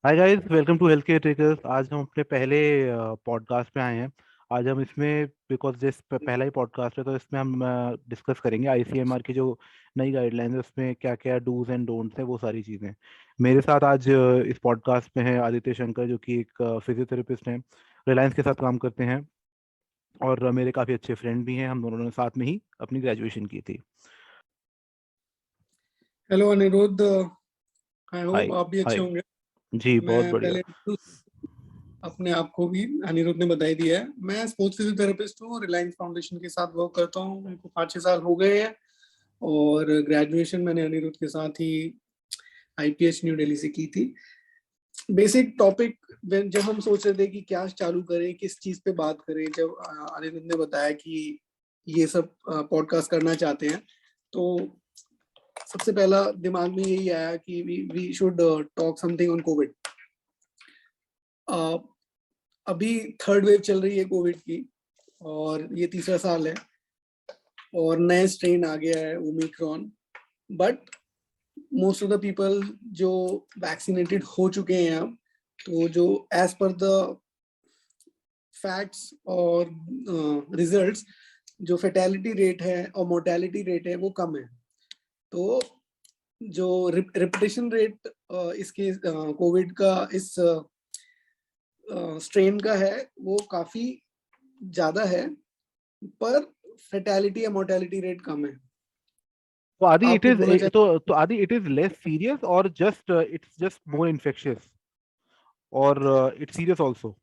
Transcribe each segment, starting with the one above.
Hi guys, welcome to health care trackers. आज हम अपने पहले पॉडकास्ट पे आए हैं। आज हम इसमें बिकॉज दिस पहला ही पॉडकास्ट है, तो इसमें हम डिस्कस करेंगे आईसीएमआर की जो नई गाइडलाइंस है, उसमें क्या क्या डूज एंड डोंट्स हैं, वो सारी चीज़ें। मेरे साथ आज इस पॉडकास्ट में है आदित्य शंकर, जो कि एक फिजियोथेरेपिस्ट हैं, रिलायंस के साथ काम करते हैं, और मेरे काफ़ी अच्छे फ्रेंड भी हैं। हम दोनों ने साथ में ही अपनी ग्रेजुएशन की थी। हेलो अनिरुद्ध। आई हाय। होप आप भी अच्छे हाय। होंगे। जी, बहुत मैं बढ़िया। पहले अपने आप को भी अनिरुद्ध ने बधाई दिया है। मैं स्पोर्ट्स फिजियोथेरेपिस्ट हूँ, रिलायंस फाउंडेशन के साथ वर्क करता हूँ। मेरे को 5-6 साल हो गए हैं और ग्रेजुएशन मैंने अनिरुद्ध के साथ ही आईपीएच न्यू दिल्ली से की थी। बेसिक टॉपिक जब हम सोच रहे थे कि क्या चालू करें, किस चीज पे बात करें, जब अनिरुद्ध ने बताया कि ये सब पॉडकास्ट करना चाहते हैं, तो सबसे पहला दिमाग में यही आया कि we should talk something on covid. अभी थर्ड वेव चल रही है कोविड की और ये तीसरा साल है और नए स्ट्रेन आ गया है Omicron. But most of the people जो वैक्सीनेटेड हो चुके हैं अब, तो जो एज पर द फैक्ट्स और रिजल्ट्स, जो फेटेलिटी रेट है और मोर्टेलिटी रेट है वो कम है। तो जो रिपिटेशन रेट इसके कोविड का इस स्ट्रेन का है वो काफी ज्यादा है, पर फेटेलिटी या मोर्टेलिटी रेट कम है। तो आदि आप इट कुछ इज बोलना चाहेंगे? तो आदि इट इज लेस सीरियस, और just it's just more infectious, और it's serious also.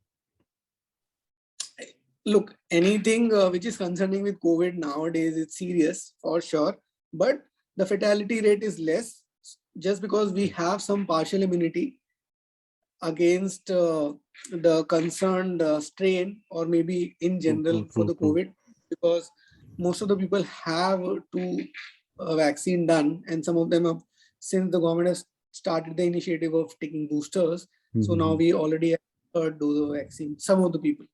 Look, anything which is concerning with COVID nowadays, it's serious for sure, but the fatality rate is less just because we have some partial immunity against the concerned strain, or maybe in true true general for true the true. COVID, because most of the people have two vaccine done, and some of them have, since the government has started the initiative of taking boosters, so now we already have third dose of vaccine, some of the people.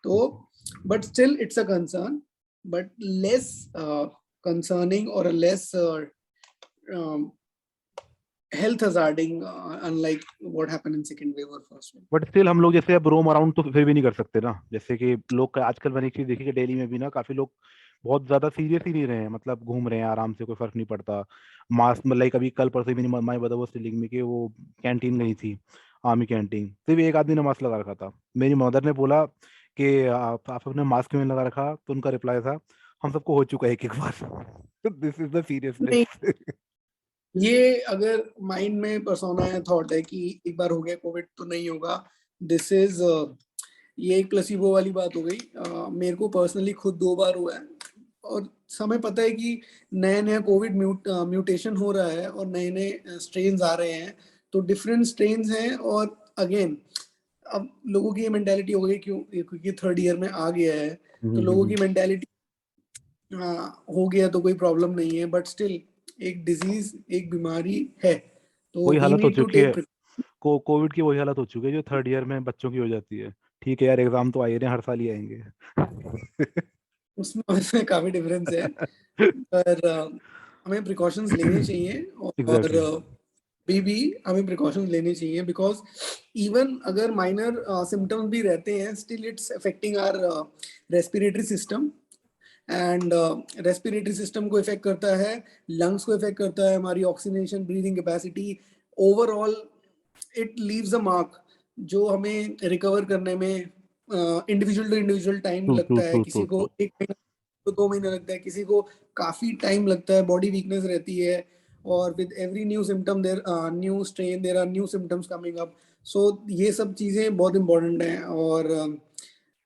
So, but still it's a concern, but less concerning or a less um, health hazarding, unlike what happened in second wave or first wave. But still हम लोग जैसे अब roam around तो फिर भी नहीं कर सकते ना। जैसे कि लोग आजकल मैंने एक चीज देखी कि दिल्ली में भी ना काफी लोग बहुत ज्यादा सीरियस ही नहीं रहे हैं, मतलब घूम रहे हैं आराम से, कोई फर्क नहीं पड़ता। मास्क मतलब कभी कल परसों भी नहीं, माई बता वो स्टिलिंग में कि वो कैंटीन गई थी, आर्मी कैंटीन, सिर्फ एक आदमी ने मास्क लगा रखा था। मेरी मदर ने बोला कि आप अपने मास्क क्यों नहीं लगा रखा, तो उनका रिप्लाई था, हम सबको हो चुका है एक एक बार। दिस इज द नहीं, सीरियसनेस। ये अगर माइंड में परसोना है, थॉट है कि एक बार हो गया कोविड तो नहीं होगा, दिस इज ये एक प्लेसिबो वाली बात हो गई। मेरे को पर्सनली खुद 2 बार हुआ है और समय पता है कि नया नया कोविड म्यूटेशन हो रहा है और नए नए स्ट्रेन्स आ रहे हैं, तो डिफरेंट स्ट्रेन्स हैं। और अगेन अब लोगों की ये मेंटेलिटी हो गई, क्यों, क्योंकि थर्ड ईयर में आ गया है, तो लोगों की मेंटेलिटी हो गया तो कोई प्रॉब्लम नहीं है, बट स्टिल एक डिजीज, एक बीमारी है, तो वही वी हालत हो नीड टू चुकी है। टेक। कोविड की वही हालत हो चुकी है जो थर्ड ईयर में बच्चों की हो जाती है। ठीक है यार, एग्जाम तो आ ही रहे हैं, हर साल ही आएंगे। उसमें उसमें काफी डिफरेंस है, पर हमें प्रिकॉशंस लेने चाहिए। और एग्जैक्टली। भी हमें प्रिकॉशंस लेने चाहिए, बिकॉज इवन अगर माइनर सिम्टम्स भी रहते हैं, still it's affecting our respiratory system. And respiratory system को इफेक्ट करता है, लंग्स को इफेक्ट करता है, हमारी oxygenation, breathing capacity, overall it leaves a mark, जो हमें रिकवर करने में individual to individual time true true लगता है। ट्रू ट्रू किसी ट्रू। को 1 महीना तो 2 महीना लगता है, किसी को काफी टाइम लगता है, बॉडी वीकनेस रहती है, और with every new symptom there new strain, there are new symptoms coming up. So ये सब चीजें बहुत इंपॉर्टेंट हैं, और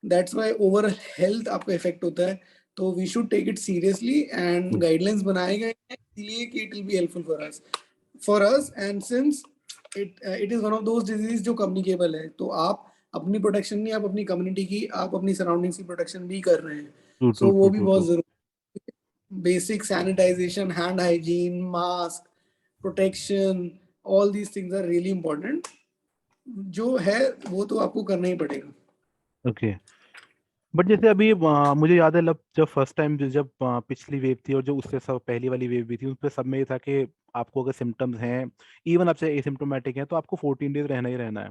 दैट्स वाई ओवरऑल हेल्थ आपका इफेक्ट होता है। तो we should take it seriously, and guidelines बनाए गए हैं इसलिए कि it will be helpful for us. And since it is one of those disease जो कम्युनिकेबल है, तो आप अपनी प्रोटेक्शन नहीं, आप अपनी कम्युनिटी की, आप अपनी सराउंडिंग्स की प्रोटेक्शन भी कर रहे हैं। ट्रू ट्रू सो वो ट्रू भी ट्रू बहुत ट्रू। जरूरी। Basic sanitization, hand hygiene, mask, protection, all these things are really important. जो है वो तो आपको करना ही पड़ेगा। ओके। बट जैसे अभी मुझे याद है जब फर्स्ट टाइम जब पिछली वेव थी और जो उससे सब पहली वाली वेव भी थी, उस पे सब में ये था कि आपको अगर सिम्टम्स हैं, इवन आप चाहे एसिम्टोमेटिक हैं, तो आपको 14 डेज रहना ही रहना है।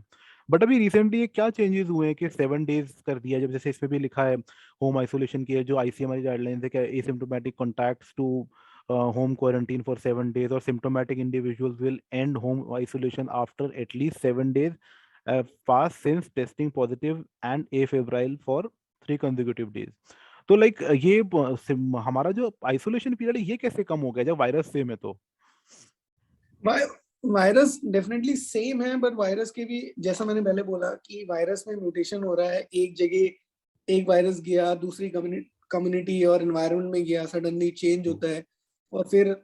बट अभी रिसेंटली ये क्या चेंजेस हुए हैं कि 7 डेज कर दिया, जब जैसे इसमें भी लिखा है होम आइसोलेशन की है, जो आईसीएमआर गाइडलाइंस है कि asymptomatic contacts to home quarantine for 7 days और symptomatic individuals will end home isolation after at least 7 days pass since testing positive and febrile for 3 consecutive days। तो लाइक ये हमारा जो आइसोलेशन पीरियड है ये कैसे कम हो गया जब वायरस सेम है तो? वायरस डेफिनेटली सेम है, बट वायरस के भी जैसा मैंने पहले बोला कि वायरस में म्यूटेशन हो रहा है। एक जगह एक वायरस गया, दूसरी कम्युनिटी और एनवायरनमेंट में गया, सडनली चेंज होता है और फिर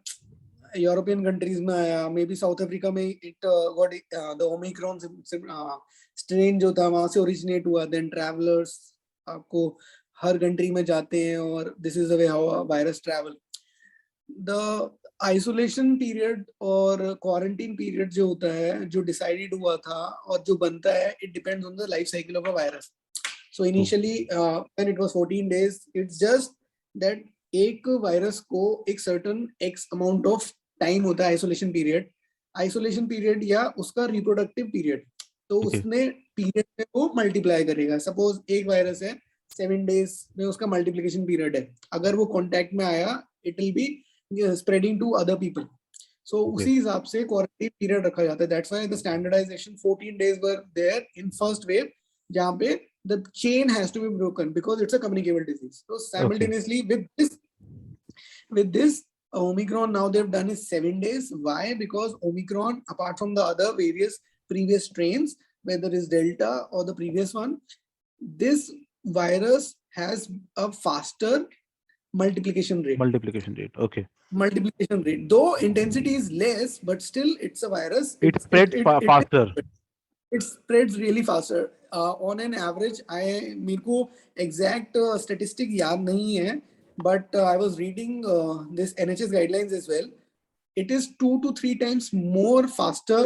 यूरोपियन कंट्रीज में आया, मे बी साउथ अफ्रीका में it got the Omicron strain जो था वहां से ओरिजिनेट हुआ। देन ट्रैवलर्स आपको हर कंट्री में जाते हैं और this is the way how virus travel. The isolation period और क्वारंटीन पीरियड जो होता है, जो डिसाइडेड हुआ था और जो बनता है, it depends on the life cycle of a virus. So initially when it was 14 days, it's just that एक वायरस को एक certain x amount of time होता है आइसोलेशन पीरियड। आइसोलेशन पीरियड या उसका रिप्रोडक्टिव पीरियड, तो ओके। उसने period में वो मल्टीप्लाई करेगा। सपोज एक वायरस है, 7 डेज में उसका मल्टीप्लिकेशन पीरियड है। अगर वो कॉन्टेक्ट में आया, it will be spreading to other people. So okay. उसी हिसाब से क्वारंटाइन पीरियड रखा जाता है। That's why the standardization 14 days were there in first wave, जहां पे the chain has to be broken because it's a communicable disease. So okay. simultaneously with this Omicron, now they've done is 7 days. Why? Because Omicron, apart from the other various previous strains, whether it's Delta or the previous one, this virus has a faster multiplication rate. Multiplication rate, okay. Multiplication rate, though intensity is less, but still it's a virus. It spreads faster. It spreads really faster. On an average, मेरे को exact statistic याद नहीं है, but I was reading this NHS guidelines as well. It is 2 to 3 times more faster.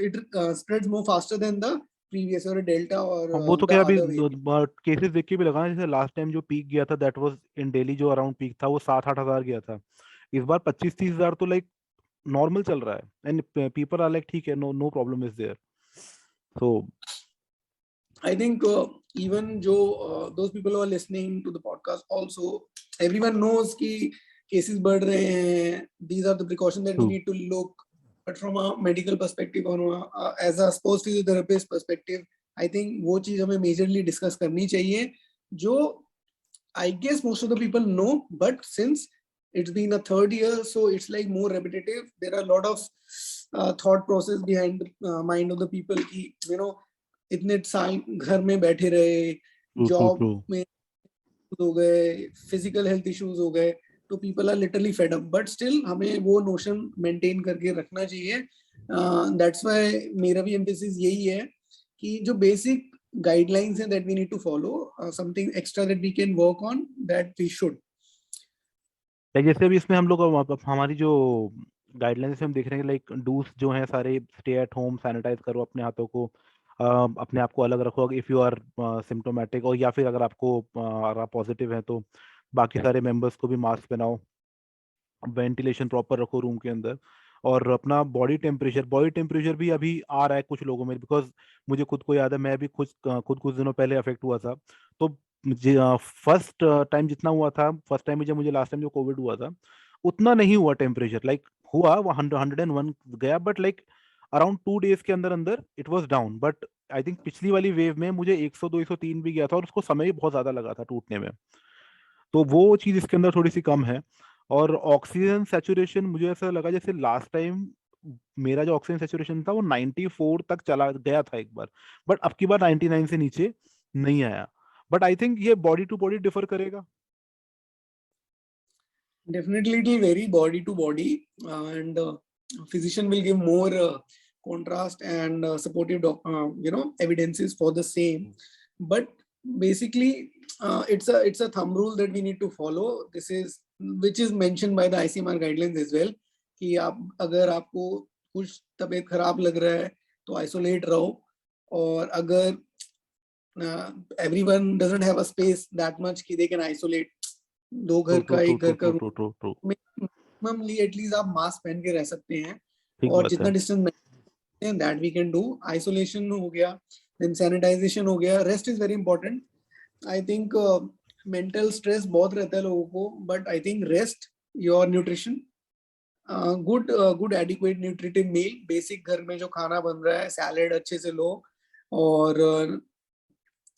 It spreads more faster than the previous or Delta or वो तो the क्या अभी other variant. Cases देख के भी लगा ना, जैसे लास्ट टाइम जो पीक गया था दैट वाज इन दिल्ली, जो अराउंड पीक था वो 7-8 हजार गया था। इस बार 25-30 हजार तो लाइक नॉर्मल चल रहा है, एंड पीपल आर लाइक ठीक है, no no problem is there. So I think even those people who are listening to the podcast also, everyone knows कि cases बढ़ रहे हैं. These are the precautions that we true. need to look. But from a medical perspective or as a sports physiotherapist perspective, I think वो चीज हमें majorly discuss करनी चाहिए, जो I guess most of the people know, but since it's been a third year, so it's like more repetitive. There are a lot of thought process behind the mind of the people कि इतने साल घर में बैठे रहे, true. True. Job true. में हो गए, फिजिकल हेल्थ इश्यूज हो गए, तो people are literally fed up. But still हमें वो नोशन मेंटेन करके रखना चाहिए। दैट्स व्हाई मेरा भी एम्फेसिस यही है कि जो बेसिक गाइडलाइंस हैं that we need to follow, something extra that we can work on, that we should. Like जैसे अभी इसमें हम लोग हमारी जो गाइडलाइंस हम देख रहे हैं, लाइक डूस जो हैं सारे, स्टे एट होम, सैनिटाइज करो अपने हाथों को, अपने आप को अलग रखो इफ़ यू आर सिम्टोमेटिक, और या फिर अगर अगर आप पॉजिटिव हैं तो बाकी सारे मेंबर्स को भी मास्क पहनाओ, वेंटिलेशन प्रॉपर रखो रूम के अंदर, और अपना बॉडी टेम्परेचर भी अभी आ रहा है कुछ लोगों में, बिकॉज मुझे खुद को याद है, मैं भी खुद कुछ दिनों पहले अफेक्ट हुआ था। तो फर्स्ट टाइम जितना हुआ था, फर्स्ट टाइम में जब मुझे लास्ट टाइम जो कोविड हुआ था, उतना नहीं हुआ टेम्परेचर, लाइक हुआ वो 101 गया, बट लाइक अराउंड 2 डेज के अंदर अंदर it was down. But I think पिछली वाली वेव में मुझे 102 103 भी गया था, और उसको समय भी बहुत ज्यादा लगा था टूटने में। तो वो चीज इसके अंदर थोड़ी सी कम है। और ऑक्सीजन सेचुरेशन मुझे ऐसा लगा जैसे लास्ट टाइम मेरा जो ऑक्सीजन सेचुरेशन था वो 94 तक चला गया था एक बार, बट अब की बार 99 से नीचे नहीं आया। बट आई थिंक ये बॉडी टू बॉडी डिफर करेगा। Definitely, it will vary body to body, and physician will give more contrast and supportive, evidences for the same. But basically, it's a thumb rule that we need to follow. This is which is mentioned by the ICMR guidelines as well. कि आप अगर आपको कुछ तबीयत खराब लग रहा है तो आइसोलेट रहो, और अगर everyone doesn't have a space that much कि they can isolate. 2 घर का, 1 घर का room, minimally at least आप मास्क पहन के रह सकते हैं, और जितना distance maintain that we can do. Isolation हो गया, then sanitization हो गया. Rest is very important. I think mental stress बहुत रहता है लोगों को, but I think rest, your nutrition, good adequate nutritive meal, basic घर में जो खाना बन रहा है, salad अच्छे से लो, और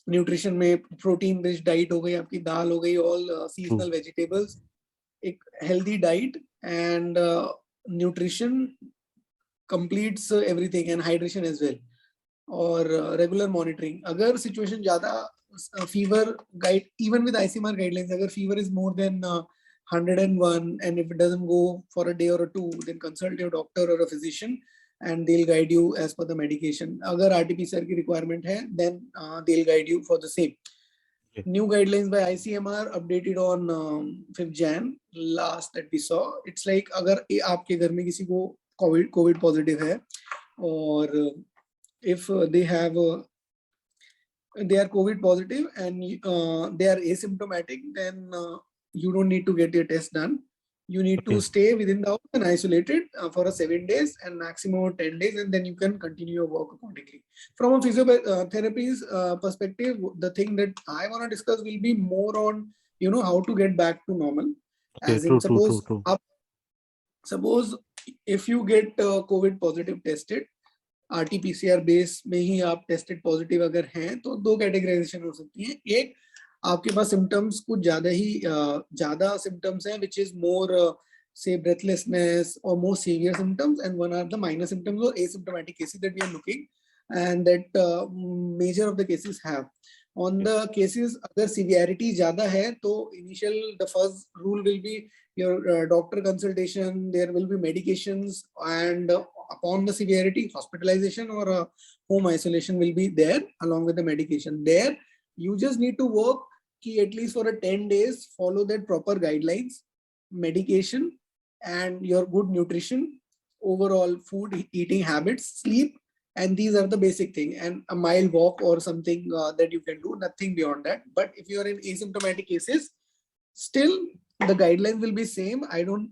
न्यूट्रिशन में प्रोटीन रिच डाइट हो गई, आपकी दाल हो गई, ऑल सीजनल वेजिटेबल्स, एक healthy diet and nutrition completes everything, and hydration as well, और regular monitoring. अगर situation ज़्यादा fever guide, even with ICMR guidelines, अगर fever is more than 101 and if it doesn't go for a day or 2, then consult your doctor or a physician and they'll guide you as per the medication. अगर RT-PCR की requirement है, then they'll guide you for the same. New guidelines by ICMR updated on 5th Jan last that we saw. It's like अगर आपके घर में किसी को COVID positive है, or if they have they are COVID positive and they are asymptomatic, then you don't need to get your test done. You need to stay within the house and isolated for 7 days and maximum 10 days, and then you can continue your work accordingly. From a physiotherapy's perspective, the thing that I want to discuss will be more on, how to get back to normal. As in, suppose if you get COVID positive tested, RT-PCR base में ही आप tested positive अगर हैं, तो 2 categorisation हो सकती है. एक, आपके पास सिम्टम्स कुछ ज्यादा सिम्टम्स हैं, which is more say breathlessness or more severe symptoms, and one are the minor symptoms or asymptomatic cases that we are looking, and that major of the cases have. On the cases अगर severity ज्यादा है, तो the first rule will be your doctor consultation. There will be medications, and upon the severity, hospitalization or home isolation will be there along with the medication. There, you just need to work at least for 10 days, follow that proper guidelines, medication, and your good nutrition, overall food, eating habits, sleep, and these are the basic thing, and a mild walk or something that you can do, nothing beyond that. But if you are in asymptomatic cases, still the guidelines will be same. I don't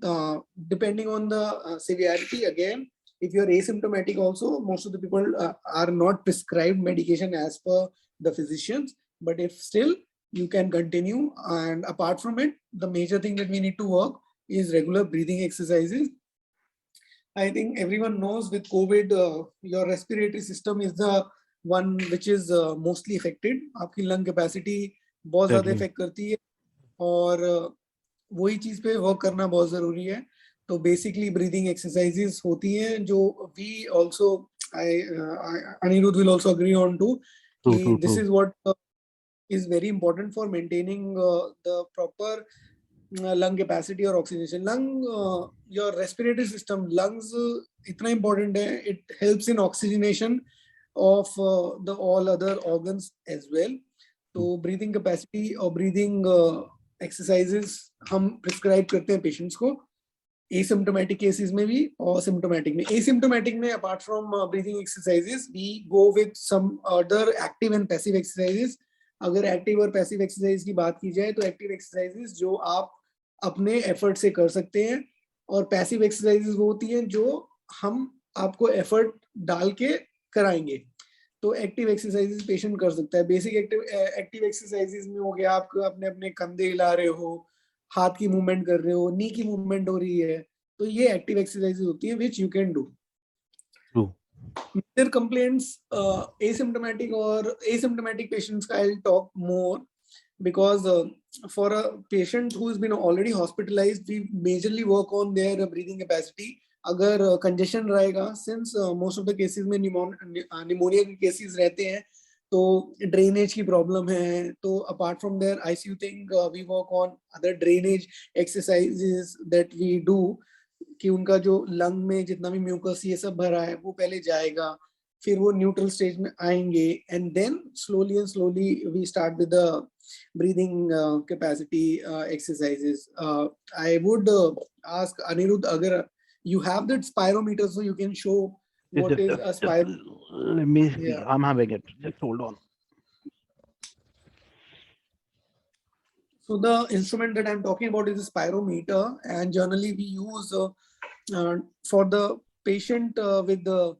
depending on the severity. Again, if you are asymptomatic also, most of the people are not prescribed medication as per the physicians, but if still, you can continue. And apart from it, the major thing that we need to work is regular breathing exercises. I think everyone knows with COVID, your respiratory system is the one which is mostly affected. आपकी lung capacity बहुत ज़्यादा affect करती है, और वही चीज़ पे work करना बहुत ज़रूरी है. तो basically breathing exercises होती हैं, जो we also, Anirudh will also agree on too. This is what is very important for maintaining the proper lung capacity or oxygenation. Your respiratory system, lungs itna important hai, it helps in oxygenation of the all other organs as well. So breathing capacity or breathing exercises हम prescribe करते हैं patients को, asymptomatic cases में भी और symptomatic में. Asymptomatic में, apart from breathing exercises, we go with some other active and passive exercises. अगर एक्टिव और पैसिव एक्सरसाइज की बात की जाए, तो एक्टिव एक्सरसाइजेस जो आप अपने एफर्ट से कर सकते हैं, और पैसिव एक्सरसाइजेस वो होती हैं जो हम आपको एफर्ट डाल के कराएंगे. तो एक्टिव एक्सरसाइजेस पेशेंट कर सकता है. बेसिक एक्टिव एक्सरसाइजेस में हो गया, आप अपने अपने कंधे हिला रहे हो, हाथ की मूवमेंट कर रहे हो, नी की मूवमेंट हो रही है, तो ये एक्टिव एक्सरसाइजेस होती हैं which you can do. Their complaints, asymptomatic or asymptomatic patients, I'll talk more, because for a patient who has been already hospitalized, we majorly work on their breathing capacity. अगर congestion रहेगा, since most of the cases में pneumonia के cases रहते हैं, तो drainage की problem है, तो apart from their ICU thing, we work on other drainage exercises that we do, कि उनका जो लंग में जितना भी म्यूकस ये सब भरा है वो पहले जाएगा, फिर वो न्यूट्रल स्टेज में आएंगे, and then slowly we start with the breathing capacity exercises. I would ask Anirudh, अगर you have that spirometer, so you can show what is a spirometer. Let me see. I'm having it. Just hold on. So the instrument that I'm talking about is a spirometer, and generally we use for the patient with the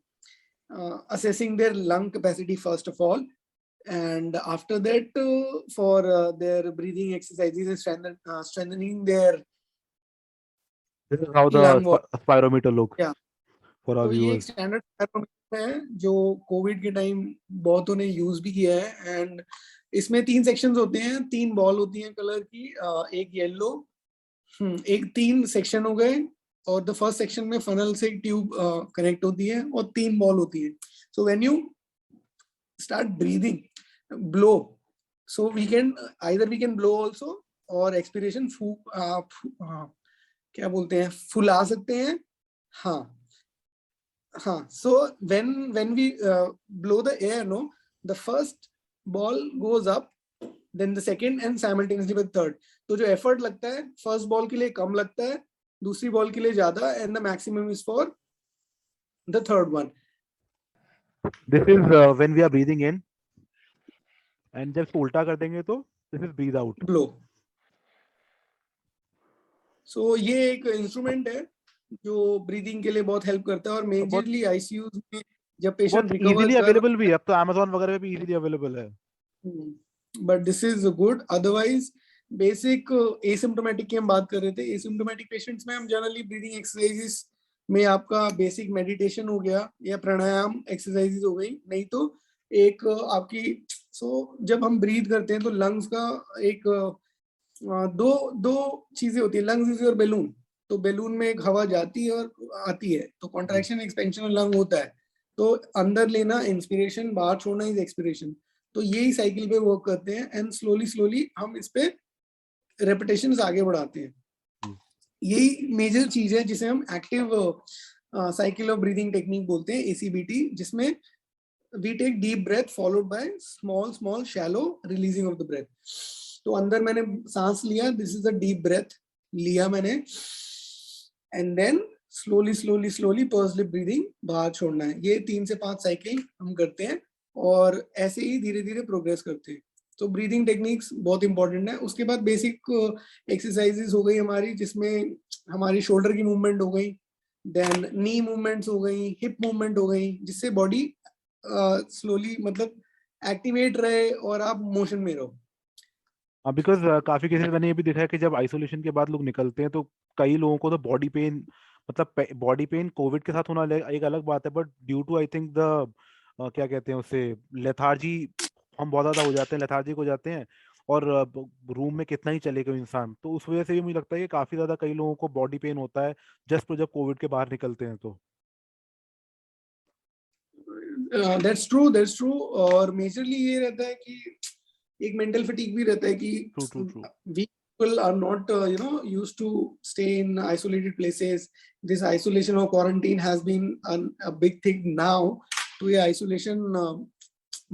assessing their lung capacity first of all, and after that for their breathing exercises and strengthening their This is how lung the wall. spirometer looks Yeah. for our तो ये एक viewers. Standard parameter है जो Covid के time बहुतों ने use भी किया है। एंड इसमें 3 सेक्शंस होते हैं, 3 बॉल होती हैं कलर की, एक येलो, एक 3 सेक्शन हो गए, और द फर्स्ट सेक्शन में फनल से एक ट्यूब कनेक्ट होती है और 3 बॉल होती है। So when you start breathing, blow, so we can blow also, और एक्सपिरेशन क्या बोलते हैं, फुला सकते हैं। हाँ हाँ, so when we blow the air, no, the first ball goes up, then the second, and simultaneously with third. तो जो effort लगता है first ball के लिए कम लगता है, दूसरी ball के लिए ज्यादा, and the maximum is for the third one. This is when we are breathing in, and जब इसको उल्टा कर देंगे तो this is breathe out. Blow. So ये एक इंस्ट्रूमेंट है जो ब्रीदिंग के लिए बहुत हेल्प करता है, और मेजरली आईसीयू में जब पेशेंट रिकवर इजीली कर, अवेलेबल भी है, अब तो Amazon वगैरह पे भी इजीली अवेलेबल है। But this is good. Otherwise basic asymptomatic की हम बात कर रहे थे, एसिम्प्टोमेटिक पेशेंट्स में हम जनरली ब्रीदिंग एक्सरसाइजेस में आपका बेसिक मेडिटेशन हो गया या प्राणायाम एक्सरसाइजेस हो गई, नहीं तो एक आपकी जब हम ब्रीथ करते हैं तो लंग्स का एक दो चीजें होती है, लंग्स इज योर बैलून। तो बैलून में एक हवा जाती है और आती है, तो कॉन्ट्रैक्शन एक्सपेंशन लंग होता है, तो अंदर लेना इंस्पिरेशन, बाहर छोड़ना इज एक्सपिरेशन। तो यही साइकिल पे वर्क करते हैं, एंड स्लोली स्लोली हम इस पे रेपिटेशंस आगे बढ़ाते हैं। यही मेजर चीज है जिसे हम active cycle of breathing technique बोलते हैं, ACBT, जिसमें we take deep breath followed by small small shallow releasing of the breath. तो अंदर मैंने सांस लिया, this is a deep breath लिया मैंने, and then slowly slowly slowly purse lip breathing बाहर छोड़ना है। ये 3 से 5 साइकिल हम करते हैं, और ऐसे ही धीरे धीरे प्रोग्रेस करते हैं। तो ब्रीदिंग टेक्निक्स बहुत इंपॉर्टेंट है। उसके बाद बेसिक एक्सरसाइजेस हो गई हमारी, जिसमें हमारी शोल्डर की मूवमेंट हो गई, देन नी मूवमेंट्स हो गई, हिप मूवमेंट हो गई, जिससे बॉडी स्लोली मतलब एक्टिवेट रहे और आप मोशन में रहो। बिकॉज काफी केसेस मैंने ये भी देखा है कि जब आइसोलेशन के बाद लोग निकलते हैं तो कई लोगों को तो बॉडी पेन, मतलब बॉडी पेन कोविड के साथ होना एक अलग बात है, but due to I think the क्या कहते हैं उसे, लेथार्जी, हम बहुत ज्यादा हो जाते हैं, लेथार्जिक हो जाते हैं, और रूम में कितना ही चलेगा इंसान, तो उस वजह से भी मुझे लगता है कि काफी ज्यादा कई लोगों को बॉडी पेन होता है जस्ट जब कोविड के बाहर निकलते हैं तो। That's true. और मेजरली ये रहता है कि एक मेंटल फटीग भी रहता है कि we people are not used to stay in isolated places. This isolation or quarantine has been a big thing now. तो ये isolation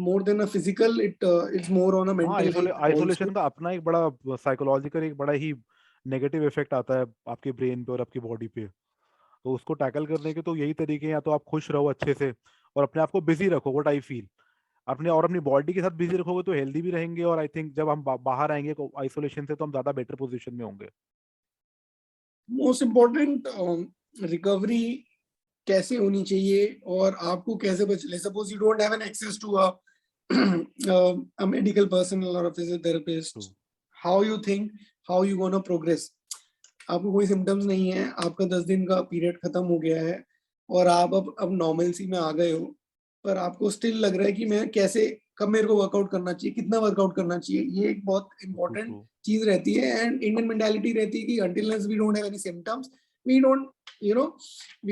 more than a physical, it's more on a mental health isolation also. का अपना एक बड़ा psychological एक बड़ा ही negative effect आता है आपके ब्रेन पे और आपकी बॉडी पे, तो उसको टैकल करने के तो यही तरीके हैं, या तो आप खुश रहो अच्छे से और अपने आप को बिजी रखो, व्हाट आई फील, अपनी बॉडी के साथ बिजी रखोगे तो हेल्दी भी रहेंगे, और आई थिंक जब हम बाहर आएंगे आइसोलेशन से तो हम ज्यादा बेटर पोजीशन में होंगे। मोस्ट इम्पोर्टेंट रिकवरी कैसे होनी चाहिए और आपको कैसे बचले। Suppose you don't have an access to a medical person or a physiotherapist, how you think how you gonna progress। आपको कोई सिम्टम्स नहीं है, आपका 10 दिन का पीरियड खत्म हो गया है और आप अब नॉर्मलसी में आ गए हो, पर आपको स्टिल लग रहा है कि मैं कैसे, कब मेरे को वर्कआउट करना चाहिए, कितना वर्कआउट करना चाहिए, ये एक बहुत इंपॉर्टेंट चीज रहती है। एंड इंडियन मेंटालिटी रहती है कि until unless we don't have any symptoms, we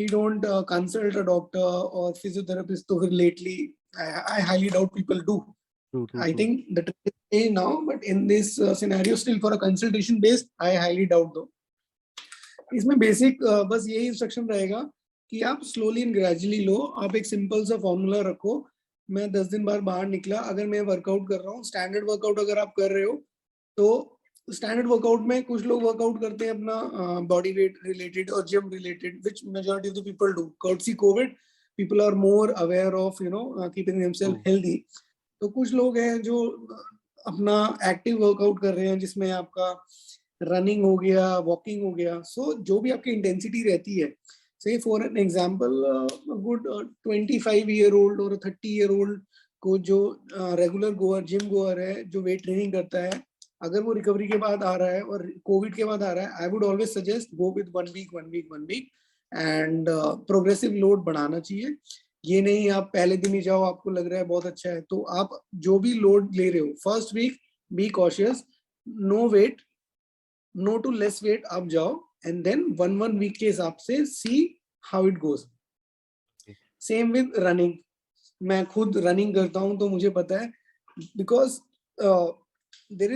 don't consult a doctor or physiotherapist। तो फिर lately I highly doubt people do। I think the trend is changed now, but in this scenario still for a consultation based I highly doubt though। इसमें basic बस यही instruction रहेगा कि आप slowly and gradually लो। आप एक simple सा formula रखो, मैं 10 दिन बाद बाहर निकला, अगर मैं वर्कआउट कर रहा हूँ, स्टैंडर्ड वर्कआउट अगर आप कर रहे हो तो स्टैंडर्ड वर्कआउट में कुछ लोग वर्कआउट करते हैं अपना बॉडी वेट रिलेटेड और gym related, which majority of the people do. Courtesy covid people are more aware of keeping themselves healthy. तो कुछ लोग हैं जो अपना एक्टिव वर्कआउट कर रहे हैं जिसमें आपका रनिंग हो गया, वॉकिंग हो गया, सो जो भी आपकी इंटेंसिटी रहती है, से for an example good 25-year-old और 30-year-old को जो रेगुलर गोअर, जिम गोअर है, जो वेट ट्रेनिंग करता है, अगर वो रिकवरी के बाद आ रहा है और कोविड के बाद आ रहा है, I would always suggest go with 1 week and progressive load बढ़ाना चाहिए। ये नहीं आप पहले दिन ही जाओ, आपको लग रहा है बहुत अच्छा है, तो आप जो भी लोड ले रहे हो, first week be cautious, no weight, no to less weight, आप जाओ एंड देन 1 वीक के हिसाब से see how it goes. Same with running, मैं खुद रनिंग करता हूँ तो मुझे पता है, because there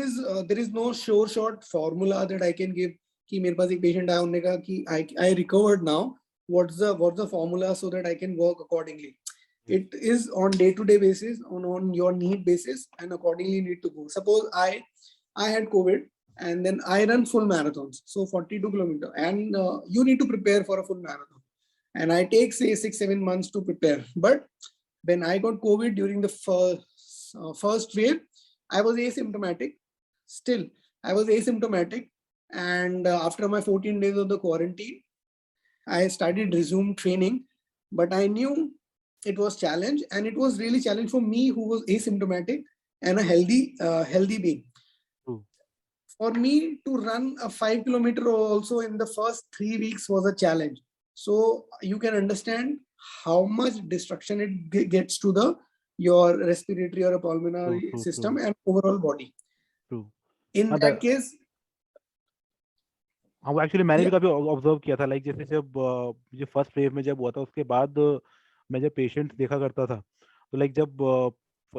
is no sure short formula that I can give कि मेरे पास एक पेशेंट आया, उन्होंने कहा कि I recovered now, what's the formula so that I can work accordingly. It is on day-to-day basis, on your need basis, and accordingly need to go. Suppose I had COVID and then I run full marathons, so 42 kilometer, and you need to prepare for a full marathon, and I take say 6-7 months to prepare. But when I got COVID during the first wave, I was asymptomatic. Still, I was asymptomatic, and after my 14 days of the quarantine, I started resume training, but I knew it was challenge, and it was really challenge for me who was asymptomatic and a healthy being. True. For me to run a 5 kilometer also in the first 3 weeks was a challenge. So you can understand how much destruction it gets to your respiratory or pulmonary True. system and overall body. True. In that case, हाँ, वो actually मैंने भी yeah, काफी observe किया था, like जैसे जब जो फर्स्ट वेव में जब हुआ था उसके बाद मैं जब पेशेंट्स देखा करता था, तो लाइक जब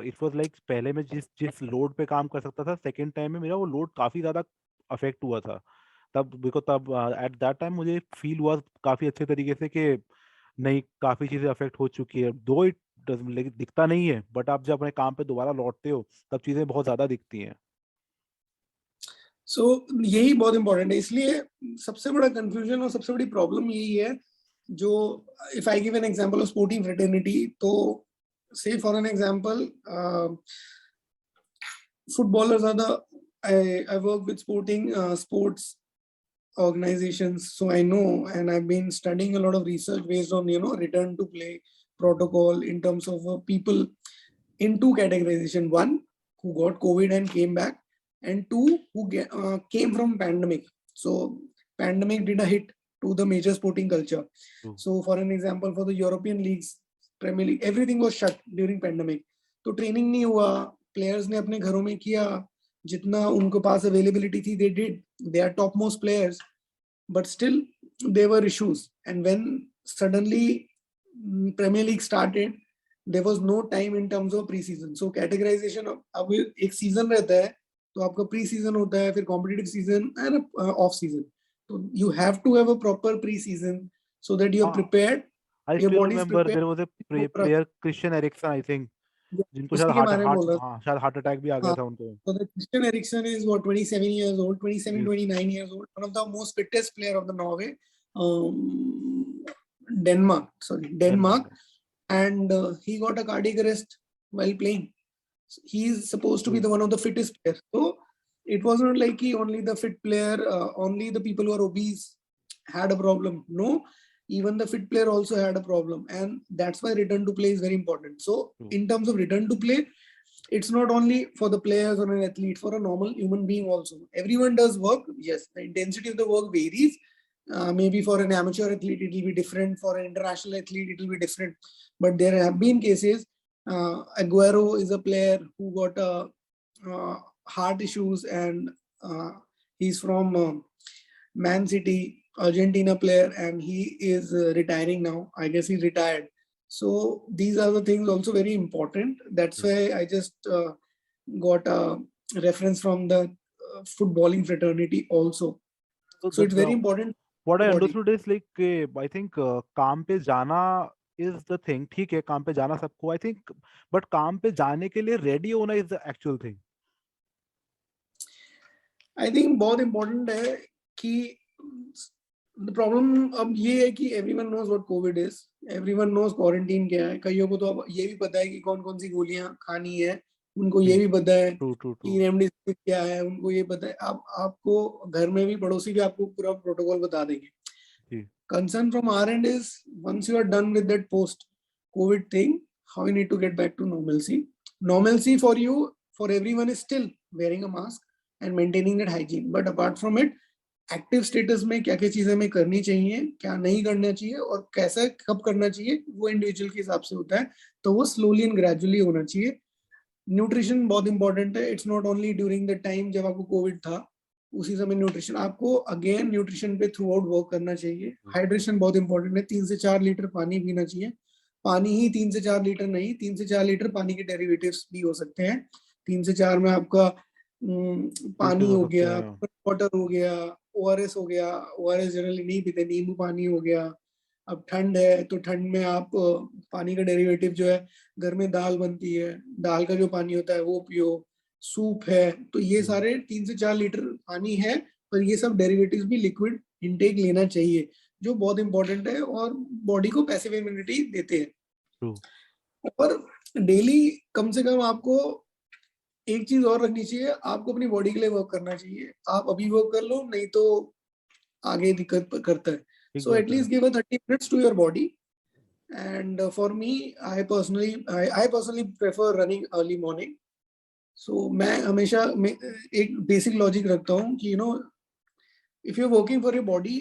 इट वाज लाइक पहले मैं जिस जिस लोड पे काम कर सकता था, सेकेंड टाइम में मेरा वो लोड काफी ज्यादा अफेक्ट हुआ था। तब बिकॉज तब एट दैट टाइम मुझे फील हुआ काफी अच्छे तरीके से कि नहीं, काफी चीजें अफेक्ट हो चुकी है, दो इट दिखता नहीं है, बट आप जब अपने काम पे दोबारा लौटते हो तब चीजें बहुत ज्यादा दिखती हैं। सो यही बहुत इंपॉर्टेंट है, इसलिए सबसे बड़ा कंफ्यूजन और सबसे बड़ी प्रॉब्लम यही है, जो if I give an example of sporting fraternity, तो से for an example footballers are the, I work with sports organizations, so I know, and I've been studying a lot of research based on return to play protocol in terms of people in two categorization: one who got COVID and came back, and two who came from pandemic. So pandemic did a hit to the major sporting culture. So for an example, for the European leagues, Premier League, everything was shut during pandemic. तो training नहीं हुआ, players ने अपने घरों में किया, जितना उनको पास अवेलेबिलिटी थी they did, they are top most players, but still there were issues. And when suddenly Premier League started, there was no time in terms of pre-season. So categorization of, अब एक सीजन रहता है तो आपका pre season होता है, फिर competitive season and off season, तो you have to have a proper pre season so that you are prepared, I your still body is remember prepared. there was a player Christian Eriksen, I think, जिनको शायद उसी के बारे में बोल रहा था। हाँ, शायद हार्ट अटैक भी आ गया हाँ, था उनको। so the Christian Eriksen is what, 27 years old, 27, Yes. 29 years old, one of the most fittest player of the Norway, Denmark, and he got a cardiac arrest while playing. He is supposed to be the one of the fittest players. So it was not like he only the fit player, only the people who are obese had a problem. No, even the fit player also had a problem, and that's why return to play is very important. So in terms of return to play, it's not only for the players or an athlete, for a normal human being also. Everyone does work. Yes, the intensity of the work varies. Maybe for an amateur athlete, it will be different. For an international athlete, it will be different. But there have been cases. Aguero is a player who got heart issues, and he's from Man City, Argentina player, and he is retiring now. I guess he's retired. So these are the things also very important. That's why I just got a reference from the footballing fraternity also. So it's very important. What I understood is like I think काम पे जाना is the thing. ठीक है, काम पे जाना सबको, I think, but काम पे जाने के लिए ready होना is the actual thing. I think बहुत important है कि the problem अब ये है कि everyone knows what COVID is, everyone knows quarantine क्या है, कईयों को तो अब ये भी पता है कि कौन कौन सी गोलियां खानी है उनको ये भी पता है ट्रू ट्रू ट्रू। कि रेमडेसिविर क्या है, उनको ये पता है। आप आपको घर में भी पड़ोसी भी आपको पूरा प्रोटोकॉल बता देंगे। जी Concern from our end is once you are done with that post COVID thing, how you need to get back to normalcy. Normalcy for you, for everyone is still wearing a mask and maintaining that hygiene. But apart from it, active status में क्या क्या चीजें हमें करनी चाहिए, क्या नहीं करना चाहिए और कैसा कब करना चाहिए, वो इंडिविजुअल के हिसाब से होता है। तो वो स्लोली एंड ग्रेजुअली होना चाहिए। न्यूट्रिशन बहुत इंपॉर्टेंट है। It's not only during the time जब आपको कोविड था, उसी समय न्यूट्रिशन आपको अगेन न्यूट्रिशन पे थ्रू आउट वर्क करना चाहिए। हाइड्रेशन बहुत इंपॉर्टेंट है। 3 से 4 लीटर पानी पीना चाहिए। पानी ही 3 से 4 लीटर नहीं, 3 से 4 लीटर पानी के डेरिवेटिव्स भी हो सकते हैं। 3 से 4 में आपका जूसेस पानी हो हो सकते गया, हैं। वाटर हो गया, ओआरएस हो गया। ओआरएस जनरली नहीं पीते, नींबू पानी हो गया। अब ठंड है तो ठंड में आप पानी का डेरिवेटिव जो है, घर में दाल बनती है, दाल का जो पानी होता है वो पियो। सूप है, तो ये सारे 3 से 4 लीटर पानी है। पर ये सब डेरिवेटिव्स भी लिक्विड इनटेक लेना चाहिए, जो बहुत इंपॉर्टेंट है और बॉडी को पैसिव इम्यूनिटी देते हैं। ट्रू। और डेली कम से कम आपको एक चीज और रखनी चाहिए, आपको अपनी बॉडी के लिए वर्क करना चाहिए। आप अभी वर्क कर लो, नहीं तो आगे दिक्कत करता है। ठीक सो बात है। At least give a 30 minutes to your body. And for me, I personally prefer running early morning. So मैं हमेशा एक बेसिक लॉजिक रखता हूँ कि if you're working for your body,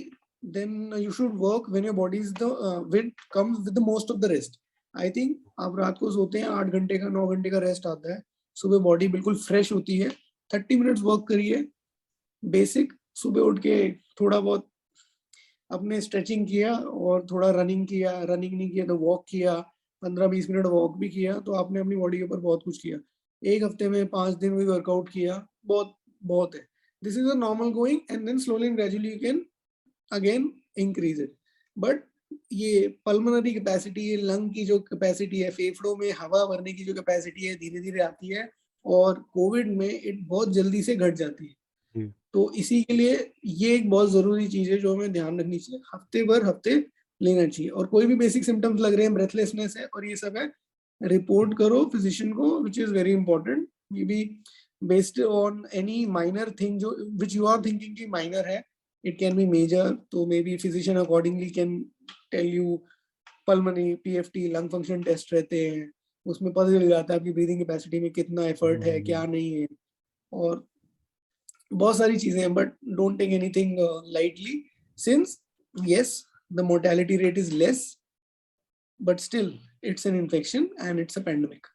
then you should work when your body is the with comes with the most of the rest. I think आप रात को सोते हैं 8 घंटे का, 9 घंटे का रेस्ट आता है, सुबह बॉडी बिल्कुल फ्रेश होती है। 30 मिनट्स वर्क करिए बेसिक। सुबह उठ के थोड़ा बहुत अपने स्ट्रेचिंग किया और थोड़ा रनिंग किया, रनिंग नहीं किया तो वॉक किया, 15-20 मिनट वॉक भी किया, तो आपने अपनी बॉडी के ऊपर बहुत कुछ किया। एक हफ्ते में 5 दिन भी वर्कआउट किया, बहुत बहुत है। This is a normal going and then slowly and gradually you can again increase it. But ये पल्मोनरी कैपेसिटी, लंग की जो कैपेसिटी है, फेफड़ों में हवा भरने की जो कैपेसिटी है, धीरे धीरे आती है और कोविड में इट बहुत जल्दी से घट जाती है। जी तो इसी के लिए ये एक बहुत जरूरी चीज है जो हमें ध्यान रखनी चाहिए। हफ्ते लेना चाहिए। और कोई भी बेसिक सिम्टम्स लग रहे हैं, ब्रेथलेसनेस है और ये सब है, रिपोर्ट करो फिजिशियन को, which is very important. Maybe based on any minor thing जो विच यू आर थिंकिंग की माइनर है, इट कैन बी मेजर। तो maybe physician accordingly can tell you. Pulmonary PFT lung function test रहते हैं, उसमें पता चल जाता है आपकी ब्रीदिंग कैपेसिटी में कितना एफर्ट है, क्या नहीं है। और बहुत सारी चीजें हैं, but don't take anything lightly, since yes the mortality rate is less, but still it's an infection and it's a pandemic.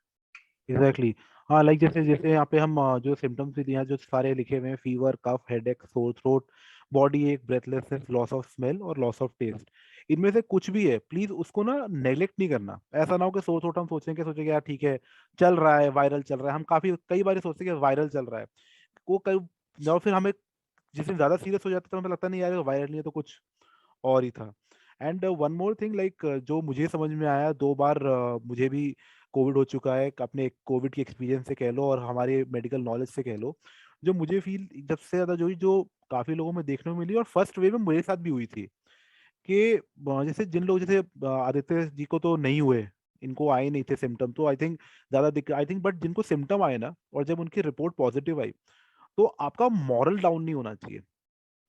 Exactly. हाँ लाइक जैसे जैसे यहाँ पे हम जो सिम्टम्स भी दिए हैं जो सारे लिखे हुए हैं, फीवर, कफ, हेडेक, सोर थ्रोट, बॉडी एक, ब्रेथलेसनेस, लॉस ऑफ स्मेल और लॉस ऑफ टेस्ट, इनमें से कुछ भी है प्लीज उसको ना नेग्लेक्ट नहीं करना। ऐसा ना हो कि सोर थ्रोट हम सोचेंगे यार ठीक है चल रहा है, वायरल चल रहा है, हम काफी कई बार सोचते हैं कि वायरल चल रहा है, वो कई और फिर हमें जिस दिन ज्यादा सीरियस हो जाता है तो हमें लगता नहीं यार वायरल नहीं है तो कुछ और ही था। And one more thing like जो मुझे समझ में आया, 2 बार मुझे भी कोविड हो चुका है, अपने कोविड के एक्सपीरियंस से कह लो और हमारे मेडिकल नॉलेज से कह लो, जो मुझे फील सबसे ज्यादा जो काफी लोगों में देखने को मिली और फर्स्ट वेव में मेरे साथ भी हुई थी कि जैसे जिन लोग जैसे आदित्य जी को तो नहीं हुए, इनको आए नहीं थे सिम्टम, तो आई थिंक ज्यादा दिक्कत आई थिंक, बट जिनको सिम्टम आए ना और जब उनकी रिपोर्ट पॉजिटिव आई तो आपका मॉरल डाउन नहीं होना चाहिए।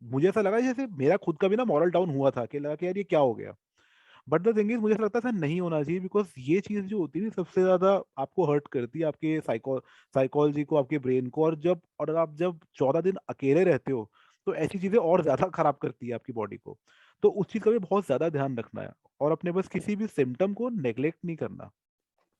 मुझे ऐसा लगा जैसे मेरा खुद का भी ना मॉरल डाउन हुआ था कि लगा कि यार ये क्या हो गया, बट द थिंग इज मुझे ऐसा लगता है ऐसा नहीं होना चाहिए, बिकॉज ये चीज जो होती है ना सबसे ज्यादा आपको हर्ट करती है, आपके साइकोलॉजी को, आपके ब्रेन को, और आप जब 14 दिन अकेले रहते हो तो ऐसी चीजें और ज्यादा खराब करती है आपकी बॉडी को। तो उस चीज का भी बहुत ज्यादा ध्यान रखना है और अपने बस किसी भी सिम्टम को नेग्लेक्ट नहीं करना,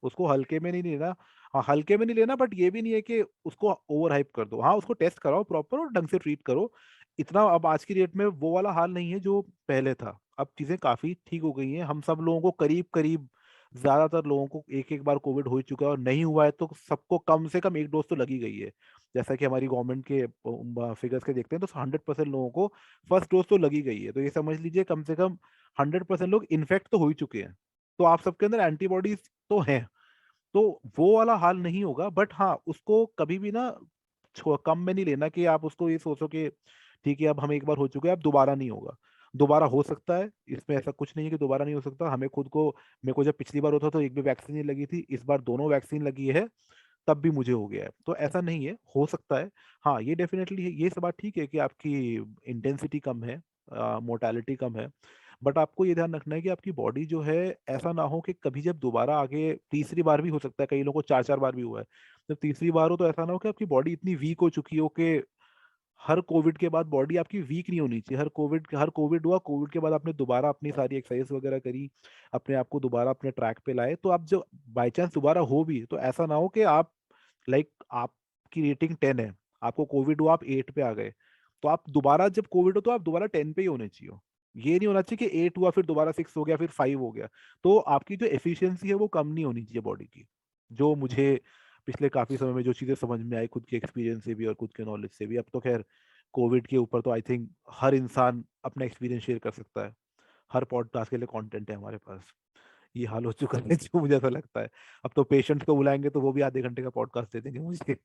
उसको हल्के में नहीं लेना। हाँ हल्के में नहीं लेना, बट ये भी नहीं है कि उसको ओवर हाइप कर दो। हाँ उसको टेस्ट कराओ प्रॉपर और ढंग से ट्रीट करो। इतना अब आज की डेट में वो वाला हाल नहीं है जो पहले था, अब चीजें काफी ठीक हो गई हैं। हम सब लोगों को करीब करीब ज्यादातर लोगों को एक एक बार कोविड हो ही चुका है, और नहीं हुआ है तो सबको कम से कम एक डोज तो लगी गई है। जैसा कि हमारी गवर्नमेंट के फिगर्स के देखते हैं तो 100% लोगों को फर्स्ट डोज तो लगी गई है, तो ये समझ लीजिए कम से कम 100% लोग इन्फेक्ट तो हो ही चुके हैं। तो आप सबके अंदर एंटीबॉडीज तो हैं, तो वो वाला हाल नहीं होगा। बट हाँ उसको कभी भी ना कम में नहीं लेना कि आप उसको ये सोचो कि ठीक है अब हमें एक बार हो चुका है अब दोबारा नहीं होगा। दोबारा हो सकता है, इसमें ऐसा कुछ नहीं है कि दोबारा नहीं हो सकता। हमें खुद को, मेरे को जब पिछली बार होता तो एक भी वैक्सीन नहीं लगी थी, इस बार दोनों वैक्सीन लगी है। तब भी मुझे हो गया है। तो ऐसा नहीं है, हो सकता है। हाँ, ये डेफिनेटली है, ये सब बात ठीक है कि आपकी इंटेंसिटी कम है, मोर्टेलिटी कम है, बट आपको ये ध्यान रखना है कि आपकी बॉडी जो है, ऐसा ना हो कि कभी जब दोबारा आगे तीसरी बार भी हो सकता है, कई लोगों को चार चार बार भी हुआ है, जब तीसरी बार हो तो ऐसा ना हो कि आपकी बॉडी इतनी वीक हो चुकी हो कि हर कोविड के बाद बॉडी आपकी वीक नहीं होनी चाहिए। हर कोविड हुआ, कोविड के बाद आपने दोबारा अपनी सारी एक्सरसाइज वगैरह करी, अपने आप को दोबारा अपने ट्रैक पे लाए, तो आप जो बाई चांस दोबारा हो भी तो ऐसा ना हो कि आप लाइक आपकी रेटिंग 10 है, आपको कोविड हुआ, आप 8 पे आ गए, तो आप दोबारा जब कोविड हो तो आप दोबारा 10 पे ही होने चाहिए। ये नहीं होना चाहिए कि 8 हुआ फिर दोबारा 6 हो गया फिर 5 हो गया। तो आपकी जो एफिशिएंसी है वो कम नहीं होनी चाहिए बॉडी की। जो मुझे पिछले काफी समय में जो चीजें समझ में आई, खुद के एक्सपीरियंस से भी और खुद के नॉलेज से भी, अब तो खैर कोविड के ऊपर तो आई थिंक हर इंसान अपना एक्सपीरियंस शेयर कर सकता है, हर पॉडकास्ट के लिए कंटेंट है हमारे पास। ये हाल हो चुका है जो मुझे ऐसा लगता है। अब तो पेशेंट्स को बुलाएंगे तो वो भी आधे घंटे का पॉडकास्ट दे देंगे मुझे।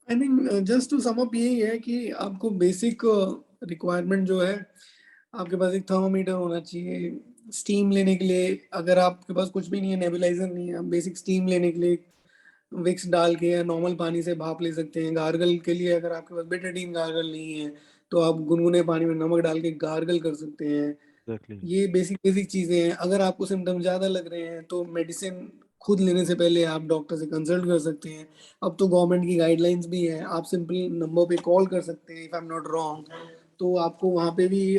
I think just to sum up यही है कि आपको बेसिक रिक्वायरमेंट जो है, आपके पास एक थर्मामीटर होना चाहिए स्टीम लेने के लिए। अगर आपके पास कुछ भी नहीं है, नेबुलाइजर नहीं है, आप बेसिक स्टीम लेने के लिए विक्स डाल के या नॉर्मल पानी से भाप ले सकते हैं। गार्गल के लिए अगर आपके पास बेटाडीन गार्गल नहीं है तो आप गुनगुने पानी में नमक डाल के गार्गल कर सकते हैं। एग्जैक्टली। ये बेसिक बेसिक चीजें हैं। अगर आपको सिम्टम ज्यादा लग रहे हैं तो मेडिसिन खुद लेने से पहले आप डॉक्टर से कंसल्ट कर सकते हैं। अब तो गवर्नमेंट की गाइडलाइंस भी है, आप सिंपल नंबर पे कॉल कर सकते हैं, if I am not wrong, तो आपको वहाँ पे भी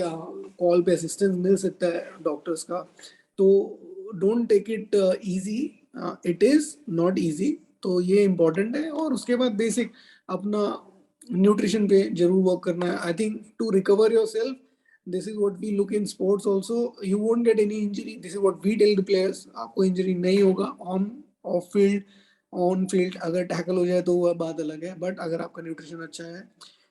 कॉल पे असिस्टेंस मिल सकता है डॉक्टर्स का। तो don't take it easy, it is not easy. तो ये इम्पोर्टेंट है। और उसके बाद बेसिक अपना न्यूट्रिशन पे जरूर वर्क करना है। I think to recover yourself, this is what we look in sports also, you won't get any injury, this is what we tell the players, आपको इंजरी नहीं होगा on off field. On field अगर tackle हो जाए तो वह बात अलग है, बट अगर आपका न्यूट्रिशन अच्छा है,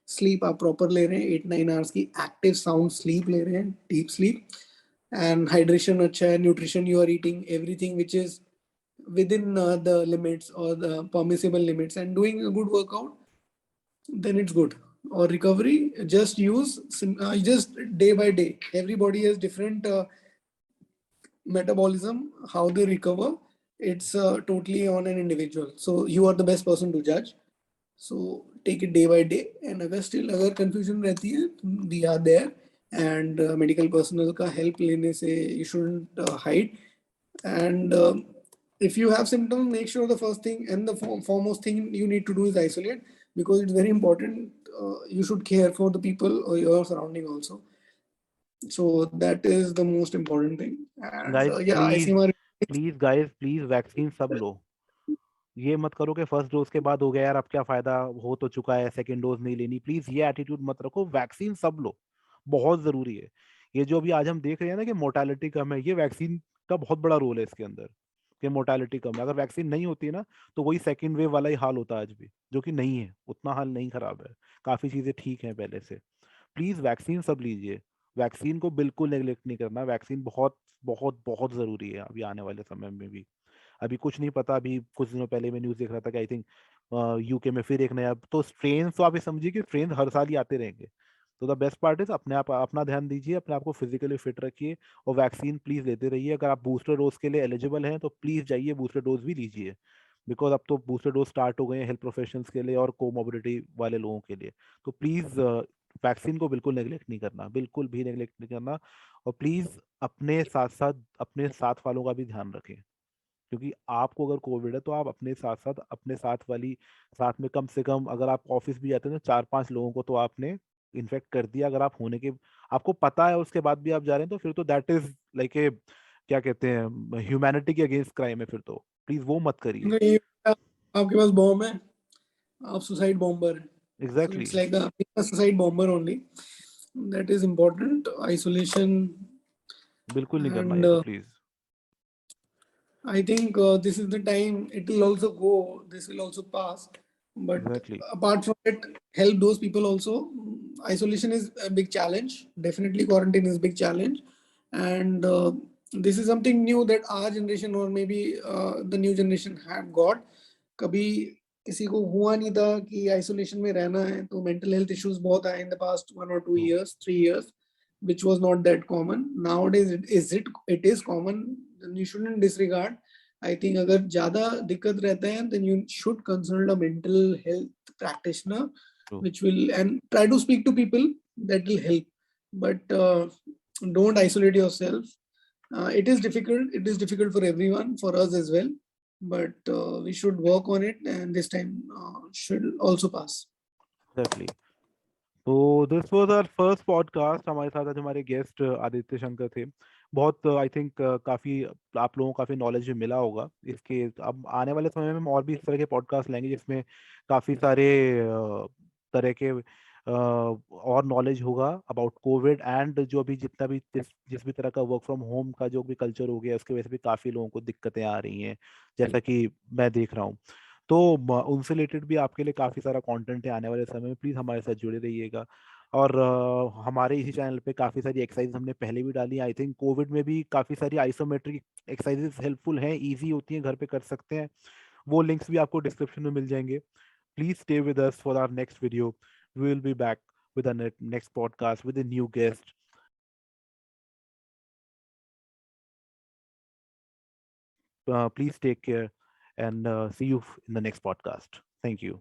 स्लीप आप प्रॉपर ले रहे हैं, 8-9 आवर्स की एक्टिव साउंड स्लीप ले रहे हैं, डीप स्लीप, एंड हाइड्रेशन अच्छा है, nutrition you are eating everything which is within the limits or the permissible limits, and doing a good workout, then it's good. Or recovery, just just day by day. Everybody has different metabolism, how they recover. It's totally on an individual. So you are the best person to judge. So take it day by day. And अगर confusion रहती है, we are there. And medical personnel का help लेने से you shouldn't hide. And if you have symptoms, make sure the first thing and the foremost thing you need to do is isolate, because it's very important. You should care for the people or your surrounding also. So that is the most important thing. And guys yeah, please, ICMR. Please guys please, vaccine सब लो। ये मत करो कि first dose के बाद हो गया यार, अब क्या फायदा, हो तो चुका है, सेकंड डोज नहीं लेनी। प्लीज ये एटीट्यूड मत रखो, वैक्सीन सब लो, बहुत जरूरी है। ये जो अभी आज हम देख रहे हैं ना कि मोर्टेलिटी कम है, ये वैक्सीन का बहुत बड़ा रोल है इसके अंदर, कि मोर्टेलिटी कम है। अगर वैक्सीन नहीं होती ना तो वही सेकंड वेव वाला ही हाल होता आज भी, जो कि नहीं है, उतना हाल नहीं खराब है, काफी चीजें ठीक हैं पहले से। प्लीज वैक्सीन सब लीजिए, वैक्सीन को बिल्कुल नेग्लेक्ट नहीं करना। वैक्सीन बहुत बहुत बहुत जरूरी है अभी आने वाले समय में भी। अभी कुछ नहीं पता, अभी कुछ दिनों पहले मैं न्यूज देख रहा था कि आई थिंक यूके में फिर एक नया, तो स्ट्रेन, तो आप ये समझिए कि स्ट्रेन हर साल ही आते रहेंगे। तो द बेस्ट पार्ट इज अपने आप अपना ध्यान दीजिए, अपने आप को फिजिकली फिट रखिए, और वैक्सीन प्लीज लेते रहिए। अगर आप बूस्टर डोज के लिए एलिजिबल हैं तो प्लीज जाइए बूस्टर डोज भी लीजिए, बिकॉज अब तो बूस्टर डोज स्टार्ट हो गए हैं हेल्थ प्रोफेशनल्स के लिए और कोमोबिडिटी वाले लोगों के लिए। तो प्लीज वैक्सीन को बिल्कुल नेग्लेक्ट नहीं करना, बिल्कुल भी नेग्लेक्ट नहीं करना। और प्लीज अपने साथ साथ अपने साथ वालों का भी ध्यान रखें, क्योंकि आपको अगर कोविड है तो आप अपने साथ साथ अपने साथ में कम से कम, अगर आप ऑफिस भी जाते हैं तो 4-5 लोगों को तो आपने इन्फेक्ट कर दिया। अगर आप होने के आपको पता है उसके बाद भी आप जा रहे हैं तो फिर तो दैट इज लाइक ए, क्या कहते हैं, ह्यूमैनिटी के अगेंस्ट क्राइम है फिर तो। प्लीज वो मत करिए। ये आपके पास बॉम्ब है, आप सुसाइड बॉम्बर है। So exactly it's like a suicide bomber only. That is important. Isolation. बिल्कुल नहीं करना And ये तो please. I think this is the time. It will also go. This will also pass. But exactly. apart from it, help those people also. Isolation is a big challenge. Definitely, quarantine is a big challenge, and this is something new that our generation or maybe the new generation have got. कभी किसी को हुआ नहीं था कि isolation में रहना है, तो मेंटल हेल्थ इश्यूज बहुत आए in the past 1 or 2 years, 3 years, which was not that common. Nowadays, it is common. You shouldn't disregard. I think अगर ज्यादा दिक्कत रहता है then you should consult a mental health practitioner True. which will and try to speak to people that will help, but don't isolate yourself. It is difficult for everyone, for us as well, but we should work on it, and this time should also pass. Exactly. तो this was our first podcast. हमारे साथ आज हमारे guest Aditya Shankar थे। बहुत I think काफ़ी आप लोगों को काफ़ी नॉलेज भी मिला होगा इसके। अब आने वाले समय में हम और भी इस तरह के पॉडकास्ट लेंगे जिसमें काफ़ी सारे तरह के और नॉलेज होगा अबाउट कोविड एंड जो भी जितना भी जिस भी तरह का वर्क फ्रॉम होम का जो भी कल्चर हो गया उसके वजह से भी काफ़ी लोगों को दिक्कतें आ रही हैं, जैसा कि मैं देख रहा हूँ। तो उनसे रिलेटेड भी आपके लिए काफ़ी सारा कंटेंट है आने वाले समय में। प्लीज़ हमारे साथ जुड़े रहिएगा। और हमारे इसी चैनल पे काफ़ी सारी एक्सरसाइज हमने पहले भी डाली। आई थिंक कोविड में भी काफ़ी सारी आइसोमेट्रिक एक्सरसाइजेस हेल्पफुल हैं, इजी होती हैं, घर पे कर सकते हैं। वो लिंक्स भी आपको डिस्क्रिप्शन में मिल जाएंगे। Please stay with us for our next video. We will be back with a next podcast with a new guest. Please take care and see you in the next podcast. Thank you.